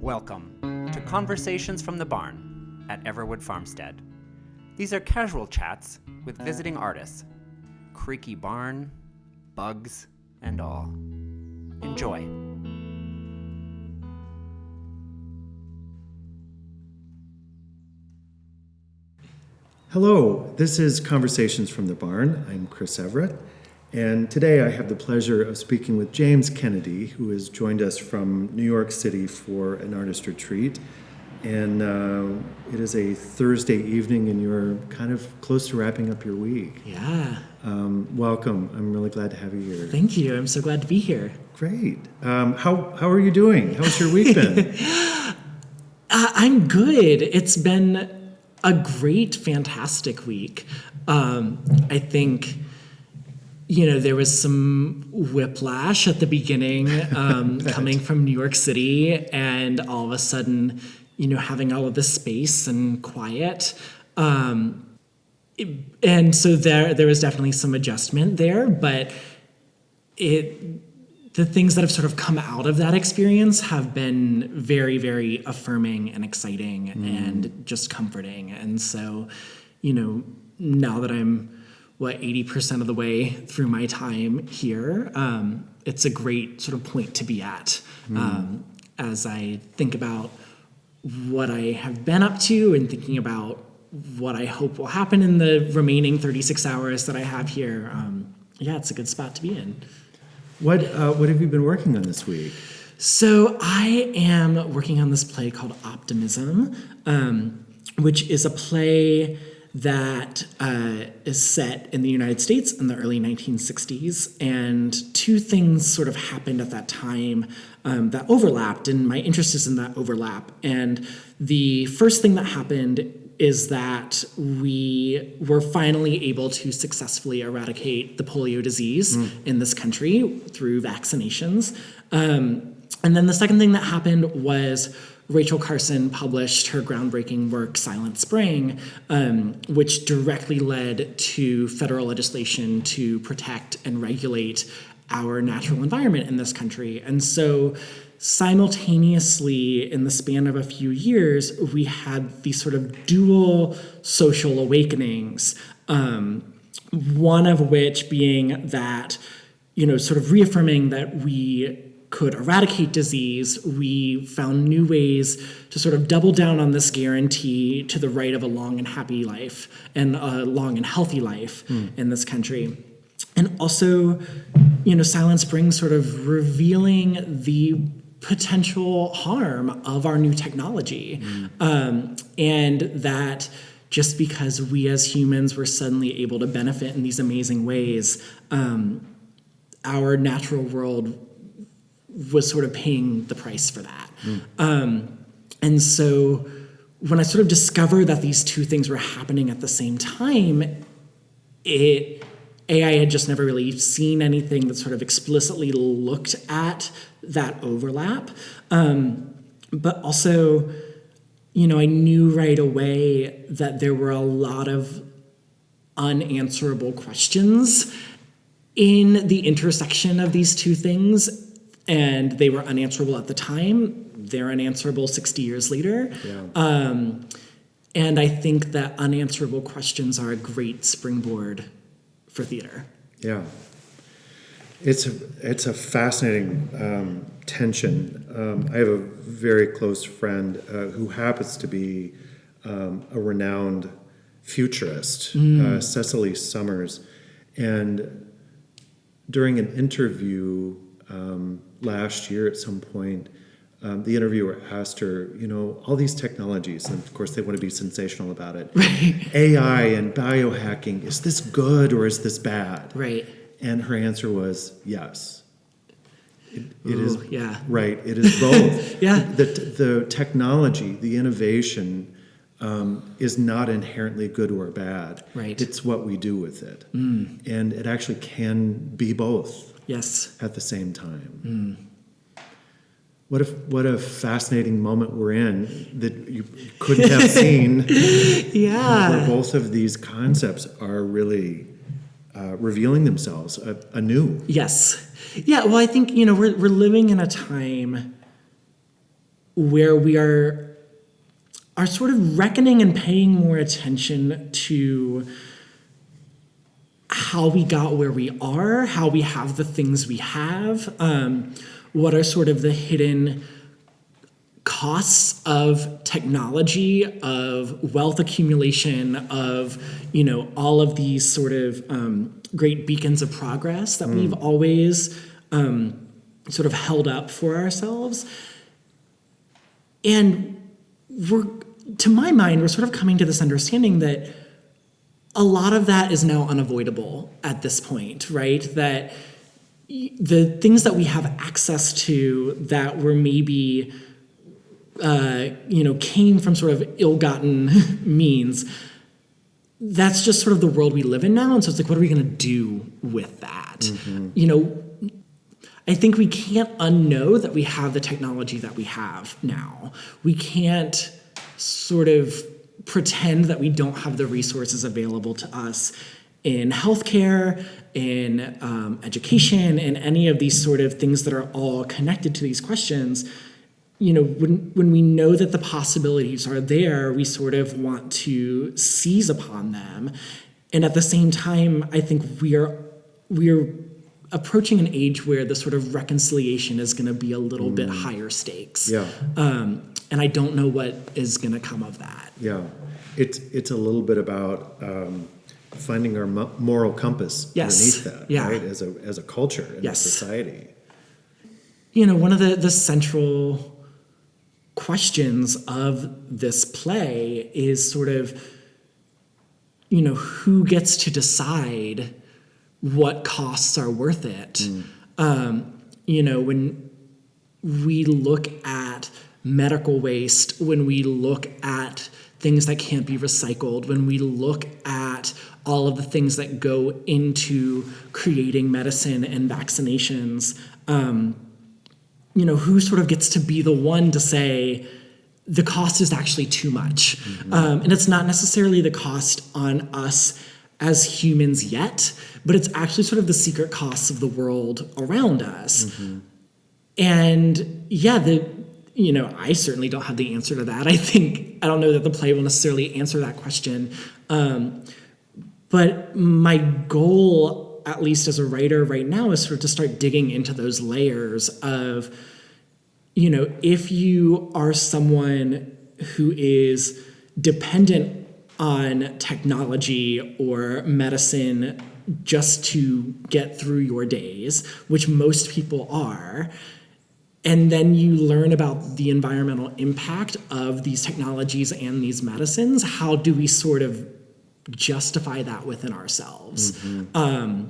Welcome to Conversations from the Barn at Everwood Farmstead. These are casual chats with visiting artists. Creaky barn, bugs, and all. Enjoy. Hello, this is Conversations from the Barn. I'm Chris Everett, and today I have the pleasure of speaking with James Kennedy, who has joined us from New York City for an artist retreat. And it is a Thursday evening, and you're kind of close to wrapping up your week. Yeah. Welcome. I'm really glad to have you here. Thank you. I'm so glad to be here. Great. How are you doing? How's your week been? I'm good. It's been a great, fantastic week. I think, there was some whiplash at the beginning coming from New York City, and all of a sudden, having all of this space and quiet. And so there was definitely some adjustment there, but the things that have sort of come out of that experience have been very, very affirming and exciting and just comforting. And so, now that I'm 80% of the way through my time here, it's a great sort of point to be at as I think about what I have been up to and thinking about what I hope will happen in the remaining 36 hours that I have here. It's a good spot to be in. What have you been working on this week? So I am working on this play called Optimism, which is a play that is set in the United States in the early 1960s. And two things sort of happened at that time that overlapped, and my interest is in that overlap. And the first thing that happened is that we were finally able to successfully eradicate the polio disease in this country through vaccinations. And then the second thing that happened was Rachel Carson published her groundbreaking work, Silent Spring, which directly led to federal legislation to protect and regulate our natural environment in this country. And so simultaneously, in the span of a few years, we had these sort of dual social awakenings, one of which being that, sort of reaffirming that we could eradicate disease. We found new ways to sort of double down on this guarantee to the right of a long and happy life and a long and healthy life in this country. And also, Silent Spring sort of revealing the potential harm of our new technology. And that just because we as humans were suddenly able to benefit in these amazing ways, our natural world was sort of paying the price for that. And so when I sort of discovered that these two things were happening at the same time, I had just never really seen anything that sort of explicitly looked at that overlap. But also, I knew right away that there were a lot of unanswerable questions in the intersection of these two things. And they were unanswerable at the time. They're unanswerable 60 years later. Yeah. And I think that unanswerable questions are a great springboard for theater. Yeah. It's a fascinating tension. I have a very close friend who happens to be a renowned futurist, Cecily Summers. And during an interview last year at some point, the interviewer asked her, all these technologies, and of course they want to be sensational about it. Right. AI and biohacking, is this good or is this bad? Right. And her answer was yes. It is. Yeah. Right. It is both. Yeah. The technology, the innovation is not inherently good or bad. Right. It's what we do with it. And it actually can be both. Yes. At the same time. What a fascinating moment we're in that you couldn't have seen. Yeah. Where both of these concepts are really revealing themselves anew. Yes. Yeah. Well, I think we're living in a time where we are sort of reckoning and paying more attention to how we got where we are, how we have the things we have, what are sort of the hidden costs of technology, of wealth accumulation, of, all of these sort of great beacons of progress that we've always sort of held up for ourselves. And to my mind, we're sort of coming to this understanding that a lot of that is now unavoidable at this point, right? That the things that we have access to that were maybe, came from sort of ill-gotten means, that's just sort of the world we live in now. And so it's like, what are we going to do with that? Mm-hmm. I think we can't unknow that we have the technology that we have now. We can't sort of pretend that we don't have the resources available to us in healthcare, in education, in any of these sort of things that are all connected to these questions. When we know that the possibilities are there, we sort of want to seize upon them. And at the same time, I think we are approaching an age where the sort of reconciliation is going to be a little bit higher stakes. Yeah. And I don't know what is going to come of that. Yeah. It's a little bit about finding our moral compass underneath that, right? As a culture and a society. One of the central questions of this play is sort of, who gets to decide what costs are worth it. When we look at medical waste, when we look at things that can't be recycled, when we look at all of the things that go into creating medicine and vaccinations, who sort of gets to be the one to say the cost is actually too much. Mm-hmm. And it's not necessarily the cost on us as humans yet, but it's actually sort of the secret costs of the world around us. Mm-hmm. And I certainly don't have the answer to that. I don't know that the play will necessarily answer that question. But my goal, at least as a writer right now, is sort of to start digging into those layers of, if you are someone who is dependent on technology or medicine just to get through your days, which most people are, and then you learn about the environmental impact of these technologies and these medicines, how do we sort of justify that within ourselves? Mm-hmm.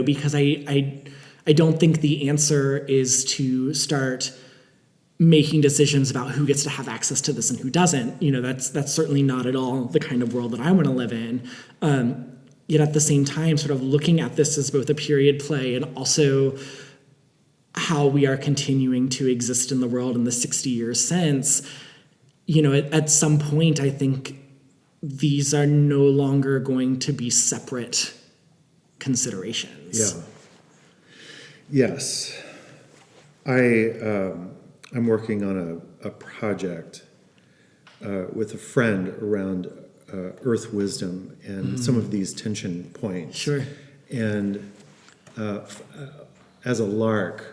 Because I don't think the answer is to start making decisions about who gets to have access to this and who doesn't. That's certainly not at all the kind of world that I want to live in. Yet at the same time, sort of looking at this as both a period play and also how we are continuing to exist in the world in the 60 years since, at some point, I think these are no longer going to be separate considerations. Yeah. Yes. I'm working on a project with a friend around earth wisdom and some of these tension points. Sure. And as a lark,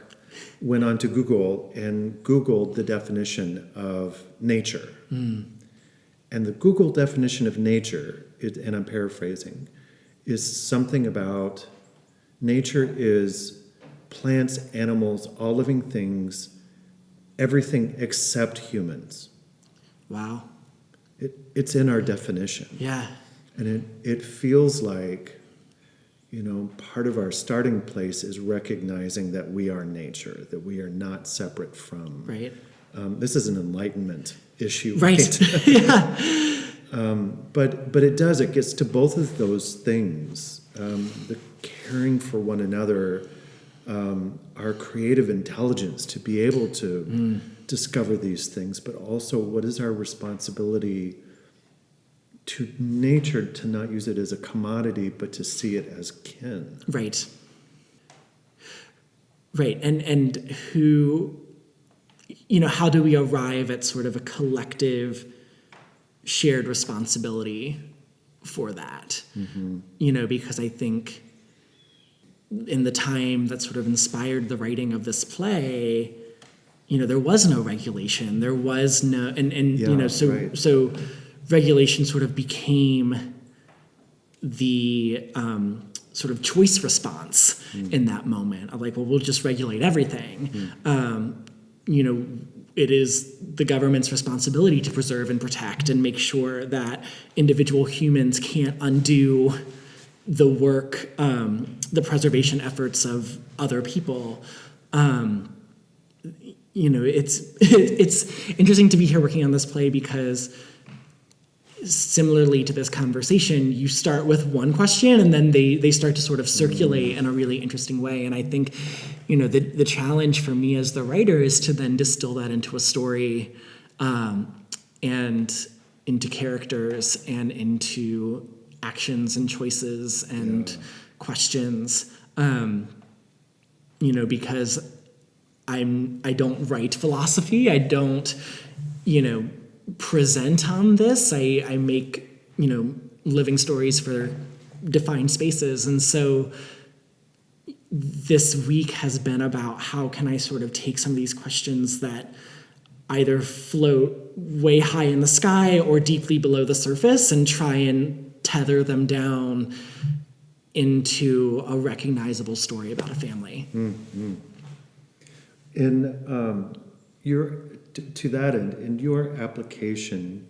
went onto Google and Googled the definition of nature. And the Google definition of nature, and I'm paraphrasing, is something about nature is plants, animals, all living things, everything except humans. Wow. It's in our definition. Yeah. And it feels like, part of our starting place is recognizing that we are nature, that we are not separate from. Right. This is an enlightenment issue. Right. Yeah. But it gets to both of those things. The caring for one another, our creative intelligence to be able to discover these things, but also what is our responsibility to nature, to not use it as a commodity, but to see it as kin. Right. Right. And who, how do we arrive at sort of a collective shared responsibility for that? Because I think in the time that sort of inspired the writing of this play, there was no regulation. There was no, so regulation sort of became the sort of choice response in that moment of like, well, we'll just regulate everything. It is the government's responsibility to preserve and protect and make sure that individual humans can't undo the work, the preservation efforts of other people. It's interesting to be here working on this play because similarly to this conversation, you start with one question and then they start to sort of circulate in a really interesting way. And I think, the challenge for me as the writer is to then distill that into a story, and into characters and into actions and choices and questions, because I don't write philosophy. I don't, present on this. I make, living stories for defined spaces. And so this week has been about how can I sort of take some of these questions that either float way high in the sky or deeply below the surface and try and tether them down into a recognizable story about a family. In to that end, in your application,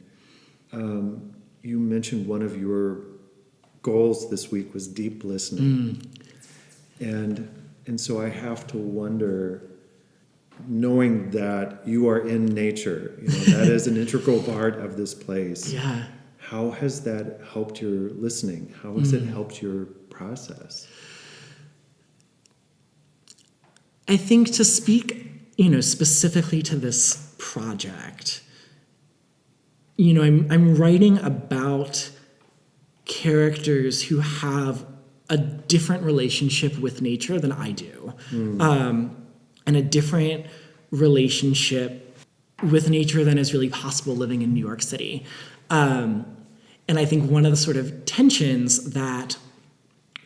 you mentioned one of your goals this week was deep listening. And so I have to wonder, knowing that you are in nature, that is an integral part of this place. Yeah. How has that helped your listening? How has it helped your process? I think to speak, specifically to this project, I'm writing about characters who have a different relationship with nature than I do, and a different relationship with nature than is really possible living in New York City. And I think one of the sort of tensions that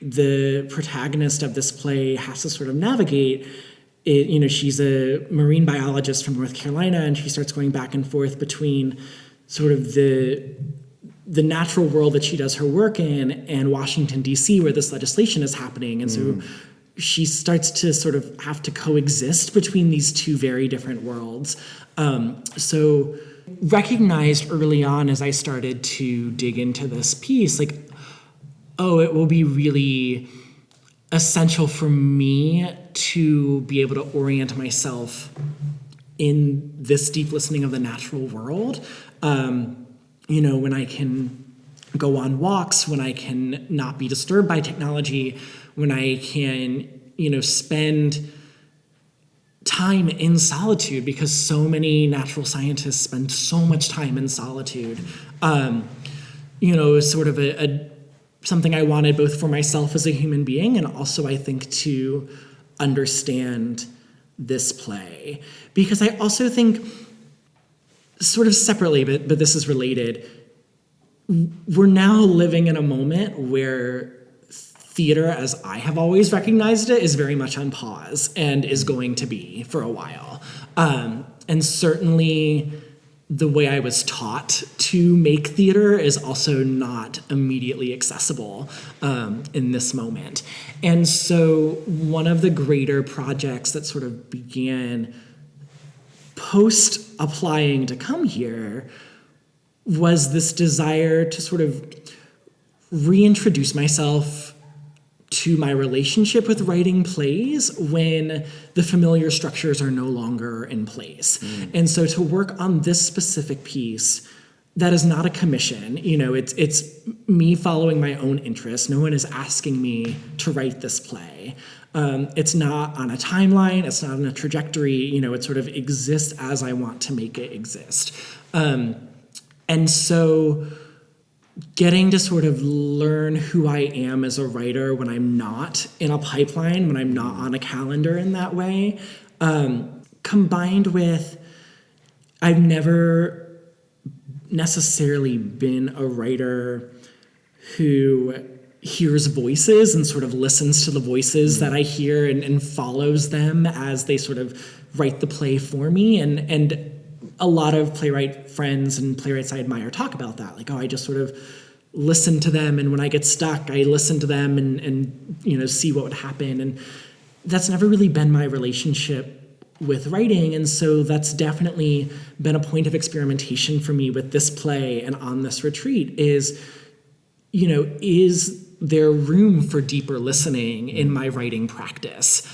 the protagonist of this play has to sort of navigate, she's a marine biologist from North Carolina, and she starts going back and forth between sort of the natural world that she does her work in and Washington, D.C., where this legislation is happening. And so she starts to sort of have to coexist between these two very different worlds. So recognized early on as I started to dig into this piece, like, it will be really essential for me to be able to orient myself in this deep listening of the natural world. When I can go on walks, when I can not be disturbed by technology, when I can, spend time in solitude, because so many natural scientists spend so much time in solitude. Is sort of something I wanted both for myself as a human being and also I think to understand this play. Because I also think, sort of separately, but this is related, we're now living in a moment where theater, as I have always recognized it, is very much on pause and is going to be for a while. And certainly the way I was taught to make theater is also not immediately accessible in this moment. And so one of the greater projects that sort of began post applying to come here was this desire to sort of reintroduce myself to my relationship with writing plays when the familiar structures are no longer in place. And so to work on this specific piece that is not a commission, it's me following my own interests. No one is asking me to write this play. It's not on a timeline, it's not on a trajectory, it sort of exists as I want to make it exist. And so getting to sort of learn who I am as a writer when I'm not in a pipeline, when I'm not on a calendar in that way, combined with I've never necessarily been a writer who hears voices and sort of listens to the voices that I hear and follows them as they sort of write the play for me. And a lot of playwright friends and playwrights I admire talk about that. Like, oh, I just sort of listen to them, and when I get stuck, I listen to them and see what would happen. And that's never really been my relationship with writing, and so that's definitely been a point of experimentation for me with this play and on this retreat is there room for deeper listening in my writing practice?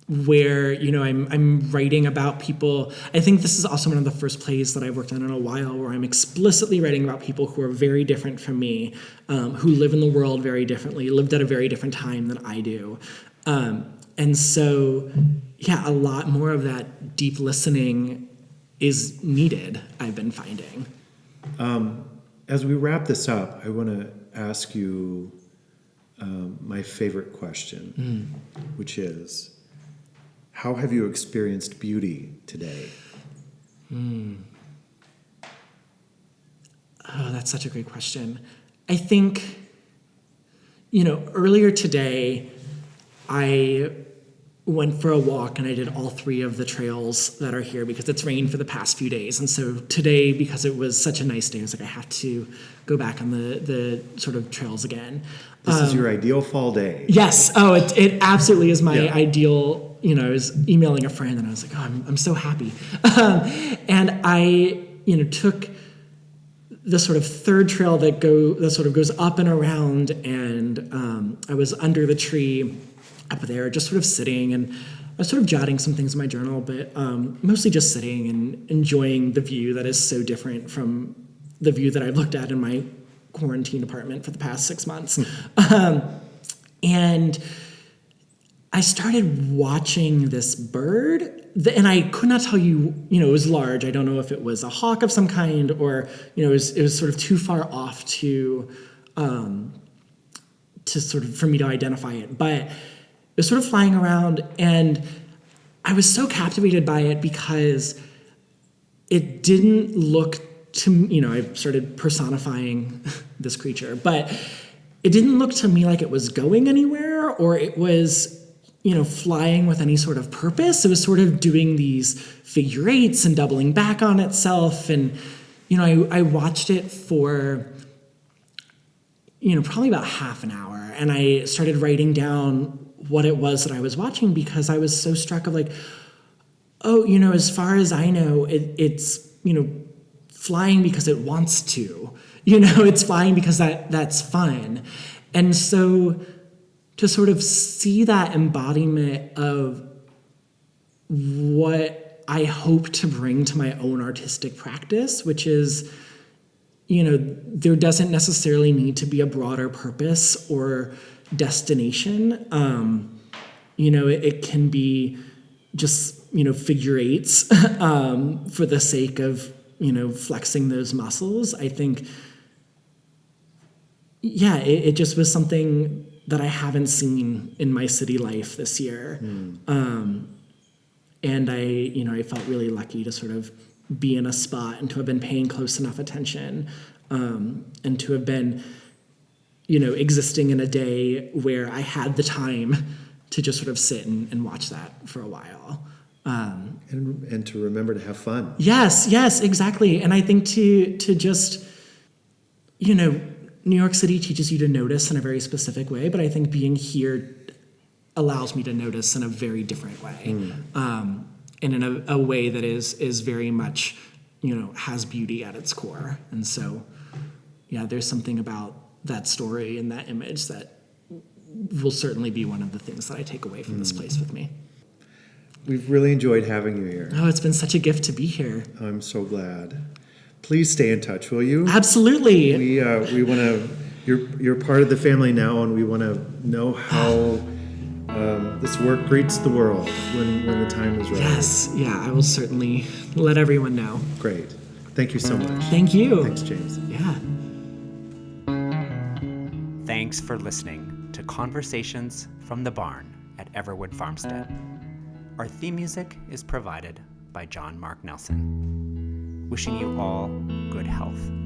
Where I'm writing about people. I think this is also one of the first plays that I've worked on in a while where I'm explicitly writing about people who are very different from me, who live in the world very differently, lived at a very different time than I do. And so, yeah, a lot more of that deep listening is needed, I've been finding. As we wrap this up, I want to ask you my favorite question, which is, how have you experienced beauty today? Oh, that's such a great question. I think, earlier today, I went for a walk and I did all 3 of the trails that are here because it's rained for the past few days. And so today, because it was such a nice day, I was like, I have to go back on the sort of trails again. This is your ideal fall day. Yes. Oh, it absolutely is my ideal. I was emailing a friend and I was like, oh, I'm so happy. And I, took the sort of 3rd trail that sort of goes up and around, and I was under the tree up there, just sort of sitting, and I was sort of jotting some things in my journal, but mostly just sitting and enjoying the view that is so different from the view that I looked at in my quarantine apartment for the past 6 months. And I started watching this bird, and I could not tell you, it was large. I don't know if it was a hawk of some kind or, it was sort of too far off to sort of, for me to identify it. But it was sort of flying around, and I was so captivated by it because it didn't look to, I started personifying this creature, but it didn't look to me like it was going anywhere or it was, flying with any sort of purpose. It was sort of doing these figure eights and doubling back on itself. And, I watched it for, probably about half an hour. And I started writing down what it was that I was watching because I was so struck of like, oh, as far as I know, it's, flying because it wants to, it's flying because that's fun. And so to sort of see that embodiment of what I hope to bring to my own artistic practice, which is, there doesn't necessarily need to be a broader purpose or destination. It can be just, figure eights for the sake of, flexing those muscles. I think, yeah, it just was something that I haven't seen in my city life this year. And I felt really lucky to sort of be in a spot and to have been paying close enough attention, and to have been, existing in a day where I had the time to just sort of sit and watch that for a while. And to remember to have fun. Yes, exactly. And I think to just, New York City teaches you to notice in a very specific way, but I think being here allows me to notice in a very different way, and in a way that is very much, has beauty at its core. And so, yeah, there's something about that story and that image that will certainly be one of the things that I take away from this place with me. We've really enjoyed having you here. Oh, it's been such a gift to be here. I'm so glad. Please stay in touch, will you? Absolutely. We want to. You're part of the family now, and we want to know how this work greets the world when the time is right. Yes, yeah, I will certainly let everyone know. Great. Thank you so much. Thank you. Thanks, James. Yeah. Thanks for listening to Conversations from the Barn at Everwood Farmstead. Our theme music is provided by John Mark Nelson. Wishing you all good health.